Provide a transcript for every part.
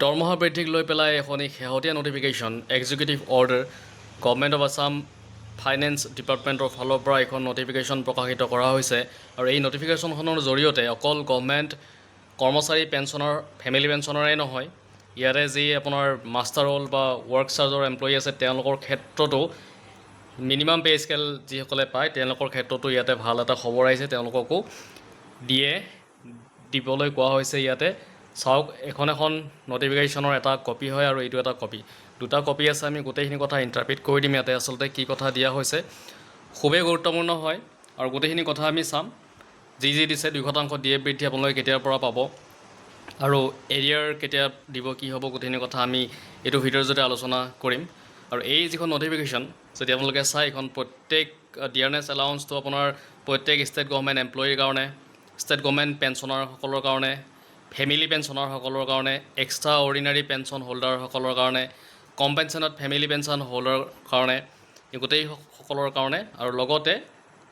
দৰমহা বৃদ্ধিক লৈ পেলাই এখন শেহতীয়া notification executive order government of Assam finance ডিপাৰ্টমেণ্টৰ ফালৰ পৰা এখন নটিফিকেশ্যন প্ৰকাশিত কৰা হৈছে আৰু এই নটিফিকেশ্যনখনৰ জৰিয়তে অকল গভৰ্ণমেণ্ট কৰ্মচাৰী পেঞ্চনৰ ফেমিলি পেঞ্চনৰেই নহয়, ইয়াতে যি আপোনাৰ মাষ্টাৰ ৰোল বা ৱৰ্ক চাৰ্জৰ এমপ্লয়ী আছে তেওঁলোকৰ ক্ষেত্ৰতো মিনিমাম পে' স্কেল যিসকলে পায় তেওঁলোকৰ ক্ষেত্ৰতো ইয়াতে ভাল এটা খবৰ আহিছে। তেওঁলোককো দিবলৈ কোৱা হৈছে। ইয়াতে চাওক, এখন নটিফিকেশ্যনৰ এটা কপি হয় আৰু এইটো এটা কপি, দুটা কপি আছে। আমি গোটেইখিনি কথা ইণ্টাৰপ্ৰিট কৰি দিম ইয়াতে আচলতে কি কথা দিয়া হৈছে। খুবেই গুৰুত্বপূৰ্ণ হয় আৰু গোটেইখিনি কথা আমি চাম। যি দিছে 2% DA বৃদ্ধি আপোনালোকে কেতিয়াৰ পৰা পাব আৰু এৰিয়াৰ কেতিয়া দিব, কি হ'ব, গোটেইখিনি কথা আমি এইটো ভিডিঅ'ৰ জৰিয়তে আলোচনা কৰিম। আৰু এই যিখন নটিফিকেশ্যন যদি আপোনালোকে চাই, এইখন প্ৰত্যেক ডিয়াৰনেছ এলাউন্সটো আপোনাৰ প্ৰত্যেক ষ্টেট গভৰ্ণমেণ্ট এমপ্লয়ীৰ কাৰণে, ষ্টেট গভৰ্ণমেণ্ট পেঞ্চনাৰসকলৰ কাৰণে, ফেমিলি পেঞ্চনাৰসকলৰ কাৰণে, এক্সট্ৰা অৰ্ডিনাৰী পেঞ্চন হোল্ডাৰসকলৰ কাৰণে, কম্পেনশ্যনত ফেমিলি পেঞ্চন হোল্ডাৰৰ কাৰণে, গোটেইসকলৰ কাৰণে। আৰু লগতে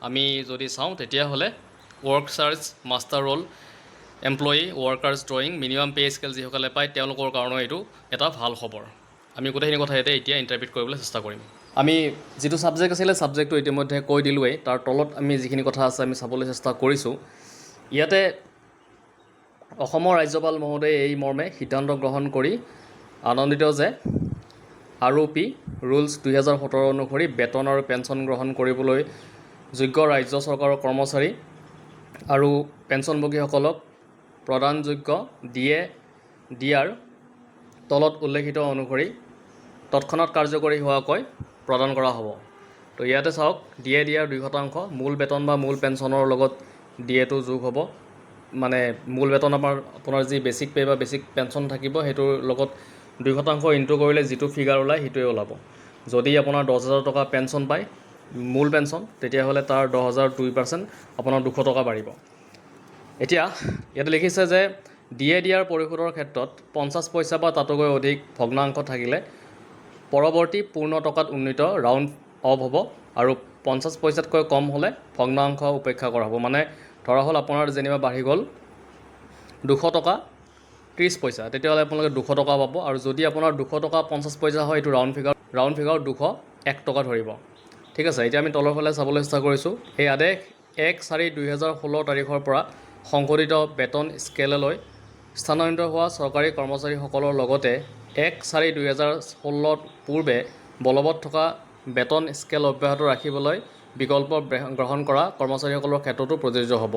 আমি যদি চাওঁ তেতিয়াহ'লে work charge, master roll employee, workers drawing, minimum pay' scale যিসকলে পায় তেওঁলোকৰ কাৰণেও এইটো এটা ভাল খবৰ। আমি গোটেইখিনি কথা এতিয়া ইণ্টাৰপ্ৰিট কৰিবলৈ চেষ্টা কৰিম। আমি যিটো ছাবজেক্ট আছিলে ছাবজেক্টটো ইতিমধ্যে কৈ দিলোঁৱেই। তাৰ তলত আমি যিখিনি কথা আছে আমি চাবলৈ চেষ্টা কৰিছোঁ। ইয়াতে অসমৰ ৰাজ্যপাল মহোদয়ে এই মৰ্মে সিদ্ধান্ত গ্ৰহণ কৰি আনন্দিত যে ROP ৰুলছ 2017 অনুসৰি বেতন আৰু পেঞ্চন গ্ৰহণ কৰিবলৈ যোগ্য ৰাজ্য চৰকাৰৰ কৰ্মচাৰী আৰু পেঞ্চনভোগীসকলক প্ৰদানযোগ্য DAৰ তলত উল্লেখিত অনুসৰি তৎক্ষণাত কাৰ্যকৰী হোৱাকৈ প্ৰদান কৰা হ'ব। তো ইয়াতে চাওক, DAৰ 2% মূল বেতন বা মূল পেঞ্চনৰ লগত DAটো যোগ হ'ব। মানে মূল বেতন আপোনাৰ যি বেছিক পে' বা বেছিক পেঞ্চন থাকিব সেইটোৰ লগত 2% ইনটু কৰিলে যিটো ফিগাৰ ওলায় সেইটোৱে ওলাব। যদি আপোনাৰ 10,000 টকা পেঞ্চন পায় মূল পেঞ্চন, তেতিয়াহ'লে তাৰ 10,000 2% আপোনাৰ 200 টকা বাঢ়িব। এতিয়া ইয়াতে লিখিছে যে DAৰ পৰিশোধৰ ক্ষেত্ৰত 50 পইচা বা তাতকৈ অধিক ভগ্নাংশ থাকিলে পৰৱৰ্তী পূৰ্ণ টকাত উন্নীত ৰাউণ্ড অফ হ'ব আৰু 50 পইচাতকৈ কম হ'লে ভগ্নাংশ উপেক্ষা কৰা হ'ব। মানে ধৰা হ'ল আপোনাৰ যেনিবা বাঢ়ি গ'ল 200 টকা 30 পইচা, তেতিয়াহ'লে আপোনালোকে 200 টকা পাব। আৰু যদি আপোনাৰ 200 টকা 50 পইচা হয়, এইটো ৰাউণ্ড ফিগাৰ 201 টকা ধৰিব। ঠিক আছে, এতিয়া আমি তলৰ ফালে চাবলৈ চেষ্টা কৰিছোঁ। এই আদেশ 1/4/2016 তাৰিখৰ পৰা সংশোধিত বেতন স্কেললৈ স্থানান্তৰিত হোৱা চৰকাৰী কৰ্মচাৰীসকলৰ লগতে 1/4/2016 পূৰ্বে বলবৎ থকা বেতন স্কেল অব্যাহত ৰাখিবলৈ বিকল্প গ্ৰহণ কৰা কৰ্মচাৰীসকলৰ ক্ষেত্ৰতো প্ৰযোজ্য হ'ব।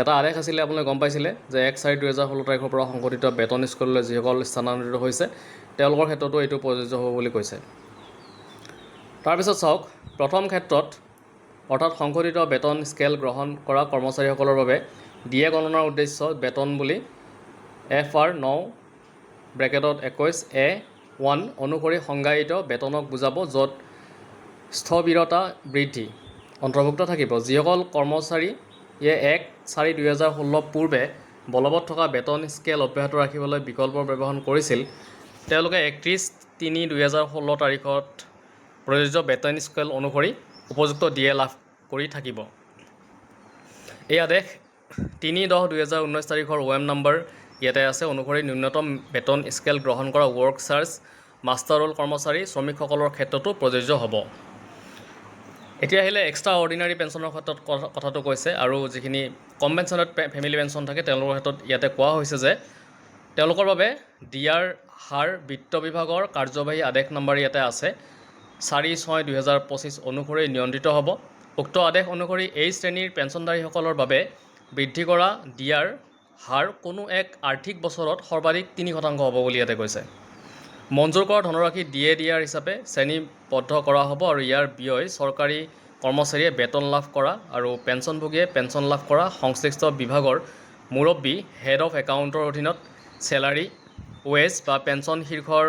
এটা আদেশ আছিলে, আপোনালোকে গম পাইছিলে যে 1/4/2016 তাৰিখৰ পৰা সংশোধিত বেতন স্কেললৈ যিসকল স্থানান্তৰিত হৈছে তেওঁলোকৰ ক্ষেত্ৰতো এইটো প্ৰযোজ্য হ'ব বুলি কৈছে। তাৰপিছত চাওক, প্ৰথম ক্ষেত্ৰত অৰ্থাৎ সংশোধিত বেতন স্কেল গ্ৰহণ কৰা কৰ্মচাৰীসকলৰ বাবে DA গণনাৰ উদ্দেশ্য বেতন বুলি FR 9(21)A1 অনুসৰি সংজ্ঞায়িত বেতনক বুজাব, য'ত স্থবিৰতা বৃদ্ধি অন্তৰ্ভুক্ত থাকিব। যিসকল কৰ্মচাৰীয়ে 1/4/2016 পূৰ্বে বলবৎ থকা বেতন স্কেল অব্যাহত ৰাখিবলৈ বিকল্প ব্যৱহাৰ কৰিছিল তেওঁলোকে 31/3/2016 তাৰিখত প্ৰযোজ্য বেতন স্কেল অনুসৰি উপযুক্ত DA লাভ কৰি থাকিব। এই আদেশ 3/10/2019 তাৰিখৰ OM নম্বৰ ইয়াতে আছে অনুসৰি ন্যূনতম বেতন স্কেল গ্ৰহণ কৰা ৱৰ্ক চাৰ্জ, মাষ্টাৰ ৰোল কৰ্মচাৰী, শ্ৰমিকসকলৰ ক্ষেত্ৰতো প্ৰযোজ্য হ'ব। এতিয়া আহিলে এক্সট্ৰা অৰ্ডিনাৰী পেঞ্চনৰ ক্ষেত্ৰত কথাটো কৈছে আৰু যিখিনি কম্পেনশ্যনেট ফেমিলি পেঞ্চন থাকে তেওঁলোকৰ ক্ষেত্ৰত ইয়াতে কোৱা হৈছে যে তেওঁলোকৰ বাবে DAৰ হাৰ বিত্ত বিভাগৰ কাৰ্যবাহী আদেশ নম্বৰ ইয়াতে আছে 4/6/2025 অনুসৰি নিয়ন্ত্ৰিত হ'ব। উক্ত আদেশ অনুসৰি এই শ্ৰেণীৰ পেঞ্চনধাৰীসকলৰ বাবে বৃদ্ধি কৰা DAৰ হাৰ কোনো এক আৰ্থিক বছৰত সৰ্বাধিক 3% হ'ব বুলি ইয়াতে কৈছে। মঞ্জুৰ কৰা ধনৰাশি DAৰ হিচাপে শ্ৰেণীবদ্ধ কৰা হ'ব আৰু ইয়াৰ ব্যয় চৰকাৰী কৰ্মচাৰীয়ে বেতন লাভ কৰা আৰু পেঞ্চনভোগীয়ে পেঞ্চন লাভ কৰা সংশ্লিষ্ট বিভাগৰ মুৰব্বী হেড অফ একাউণ্টৰ অধীনত চেলাৰী, ৱেজ বা পেঞ্চন শীৰ্ষৰ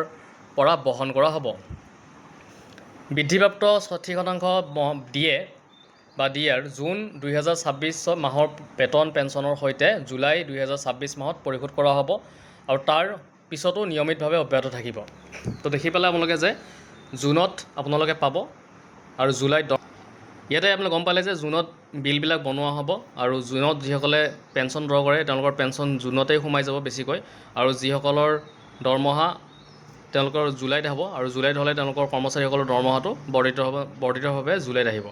পৰা বহন কৰা হ'ব। বৃদ্ধিপ্ৰাপ্ত 60% DAৰ জুন 2026 মাহৰ বেতন পেঞ্চনৰ সৈতে জুলাই 2026 মাহত পৰিশোধ কৰা হ'ব আৰু তাৰ পিছতো নিয়মিতভাৱে অব্যাহত থাকিব। তো দেখি পেলাই আপোনালোকে যে জুনত আপোনালোকে পাব আৰু জুলাইত ইয়াতে আপোনালোকে গম পালে যে জুনত বিলবিলাক বনোৱা হ'ব আৰু জুনত যিসকলে পেঞ্চন ড্ৰ কৰে তেওঁলোকৰ পেঞ্চন জুনতেই সোমাই যাব বেছিকৈ, আৰু যিসকলৰ দৰমহা তেওঁলোকৰ জুলাইত হ'ব আৰু জুলাইত হ'লে তেওঁলোকৰ কৰ্মচাৰীসকলৰ দৰমহাটো বৰ্ধিতভাৱে জুলাইত আহিব।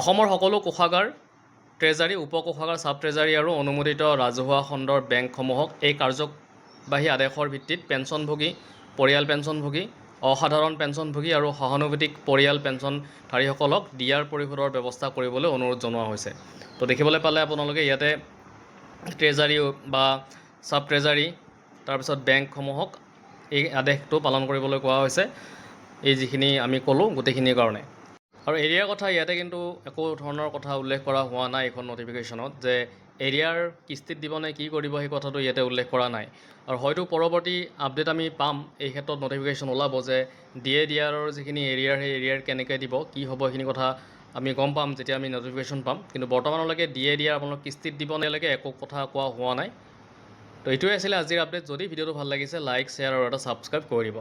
অসমৰ সকলো কোষাগাৰ, ট্ৰেজাৰী, উপ কোষাগাৰ, ছাব ট্ৰেজাৰী আৰু অনুমোদিত ৰাজহুৱা খণ্ডৰ বেংকসমূহক এই কাৰ্যবাহী আদেশৰ ভিত্তিত পেঞ্চনভোগী, পৰিয়াল পেঞ্চনভোগী, অসাধাৰণ পেঞ্চনভোগী আৰু সহানুভূতিক পৰিয়াল পেঞ্চনধাৰীসকলক ডিআৰ পৰিশোধৰ ব্যৱস্থা কৰিবলৈ অনুৰোধ জনোৱা হৈছে। তো দেখিবলৈ পালে আপোনালোকে ইয়াতে ট্ৰেজাৰী বা ছাব ট্ৰেজাৰী তাৰপিছত বেংকসমূহক এই আদেশটো পালন কৰিবলৈ কোৱা হৈছে, এই যিখিনি আমি ক'লোঁ গোটেইখিনিৰ কাৰণে। আৰু এৰিয়াৰ কথা ইয়াতে কিন্তু একো ধৰণৰ কথা উল্লেখ কৰা হোৱা নাই এইখন নটিফিকেশ্যনত, যে এৰিয়াৰ কিস্তিত দিব নে কি কৰিব সেই কথাটো ইয়াতে উল্লেখ কৰা নাই। আৰু হয়তো পৰৱৰ্তী আপডেট আমি পাম, এই ক্ষেত্ৰত নটিফিকেশ্যন ওলাব যে ডিআৰৰ যিখিনি এৰিয়াৰ সেই এৰিয়াৰ কেনেকৈ দিব, কি হ'ব সেইখিনি কথা আমি গম পাম যেতিয়া আমি নটিফিকেশ্যন পাম। কিন্তু বৰ্তমানলৈকে ডিআৰ আপোনালোক কিস্তিত দিব নেলাগে একো কথা কোৱা হোৱা নাই। তো এইটোৱে আছিলে আজিৰ আপডেট। যদি ভিডিঅ'টো ভাল লাগিছে লাইক, শ্বেয়াৰ আৰু এটা ছাবস্ক্ৰাইব কৰি দিব।